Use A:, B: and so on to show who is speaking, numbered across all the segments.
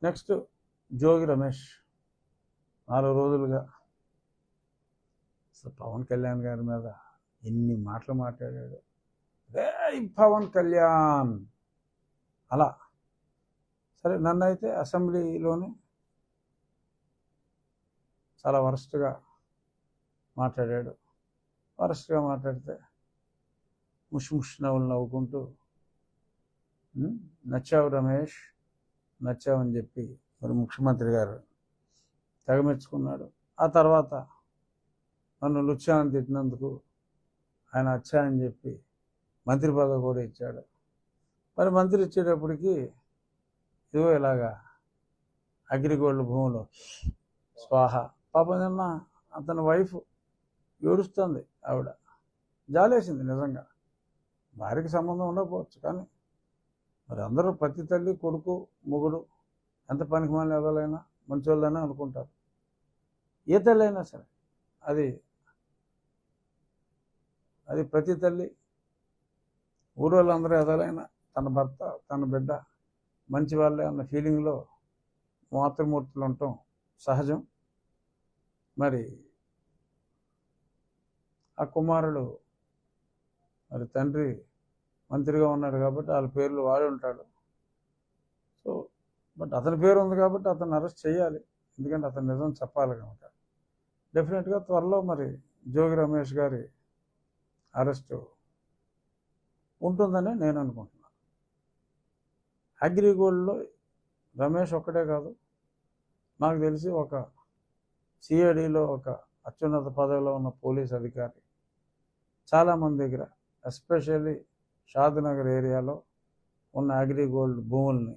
A: Next Jogi Ramesh 4 రోజులుగా అసలు పవన్ కళ్యాణ్ గారి మీద ఎన్ని మాటలు మాట్లాడాడు. రే పవన్ కళ్యాణ్ అలా. సరే, నన్ను అయితే అసెంబ్లీలోనే చాలా వరస్ట్గా మాట్లాడాడు. వరస్ట్గా మాట్లాడితే ముష్ నవ్వులు నవ్వుకుంటూ నచ్చావు రమేష్, నచ్చావని చెప్పి మరి ముఖ్యమంత్రి గారు తెగమెచ్చుకున్నాడు. ఆ తర్వాత నన్ను లుచ్చా అని తిట్టినందుకు ఆయన అచ్చా అని చెప్పి మంత్రి పదవి కూడా ఇచ్చాడు. మరి మంత్రి ఇచ్చేటప్పటికి ఇదిగో ఇలాగా అగ్రిగోల్డ్ భూములు స్వాహ. పాపం నిన్న అతని వైఫ్ ఏడుస్తుంది. ఆవిడ జాలేసింది నిజంగా. భార్యకి సంబంధం ఉండకపోవచ్చు, కానీ మరి అందరూ ప్రతి తల్లి కొడుకు మొగుడు ఎంత పనికిమాలిన ఎవరైనా మంచోళ్ళైనా అనుకుంటారు. ఏ తల్లి అయినా సరే అది ప్రతి తల్లి ఊరు వాళ్ళందరూ ఎదలైనా తన భర్త తన బిడ్డ మంచి వాళ్ళే అన్న ఫీలింగ్లో మాతృమూర్తులు ఉండటం సహజం. మరి ఆ కుమారుడు మరి తండ్రి మంత్రిగా ఉన్నాడు కాబట్టి వాళ్ళ పేర్లు వాడి ఉంటాడు. సో బట్ అతని పేరు ఉంది కాబట్టి అతన్ని అరెస్ట్ చేయాలి, ఎందుకంటే అతను నిజం చెప్పాలి కనుక. డెఫినెట్గా త్వరలో మరి జోగి రమేష్ గారి అరెస్టు ఉంటుందని నేను అనుకుంటున్నాను. అగ్రిగోల్డ్లో రమేష్ ఒక్కడే కాదు, నాకు తెలిసి ఒక సిఐడిలో ఒక అత్యున్నత పదవిలో ఉన్న పోలీస్ అధికారి చాలామంది దగ్గర, ఎస్పెషల్లీ షాద్నగర్ ఏరియాలో ఉన్న అగ్రిగోల్డ్ భూముల్ని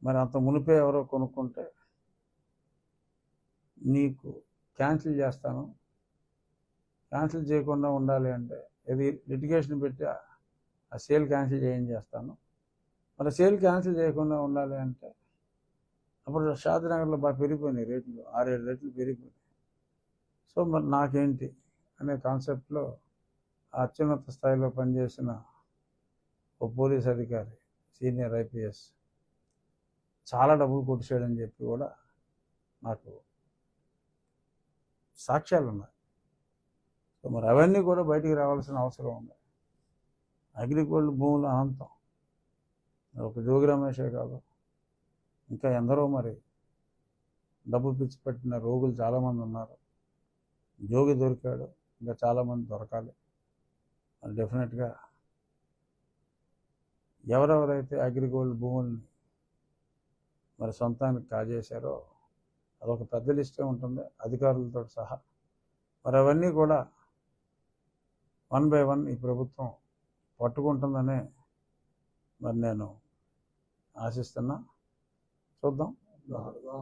A: మరి అంత మునిపే ఎవరో కొనుక్కుంటే నీకు క్యాన్సిల్ చేస్తాను, క్యాన్సిల్ చేయకుండా ఉండాలి అంటే ఇది లిటిగేషన్ పెట్టి ఆ సేల్ క్యాన్సిల్ చేస్తాను. మరి సేల్ క్యాన్సిల్ చేయకుండా ఉండాలి అంటే అప్పుడు షాద్నగర్లో బాగా పెరిగిపోయినాయి రేట్లు, 6-7 రెట్లు పెరిగిపోయినాయి. సో మరి నాకేంటి అనే కాన్సెప్ట్లో అత్యున్నత స్థాయిలో పనిచేసిన ఓ పోలీస్ అధికారి, సీనియర్ ఐపీఎస్ చాలా డబ్బులు కొట్టేసాడని చెప్పి కూడా నాకు సాక్ష్యాలు ఉన్నాయి. సో మరి అవన్నీ కూడా బయటికి రావాల్సిన అవసరం ఉంది. అగ్రిగోల్డ్ భూములు అనంతం. ఒక జోగి రమేషే కాదు, ఇంకా ఎందరో మరి డబ్బు పిచ్చి పెట్టిన రోగులు చాలామంది ఉన్నారు. జోగి దొరికాడు, ఇంకా చాలామంది దొరకాలి. డెఫినెట్గా ఎవరెవరైతే అగ్రిగోల్డ్ భూముల్ని మరి సొంతానికి కాజేశారో అదొక పెద్ద లిస్టే ఉంటుంది అధికారులతో సహా. మరి అవన్నీ కూడా 1 by 1 ఈ ప్రభుత్వం పట్టుకుంటుందనే మరి నేను ఆశిస్తున్నా. చూద్దాం.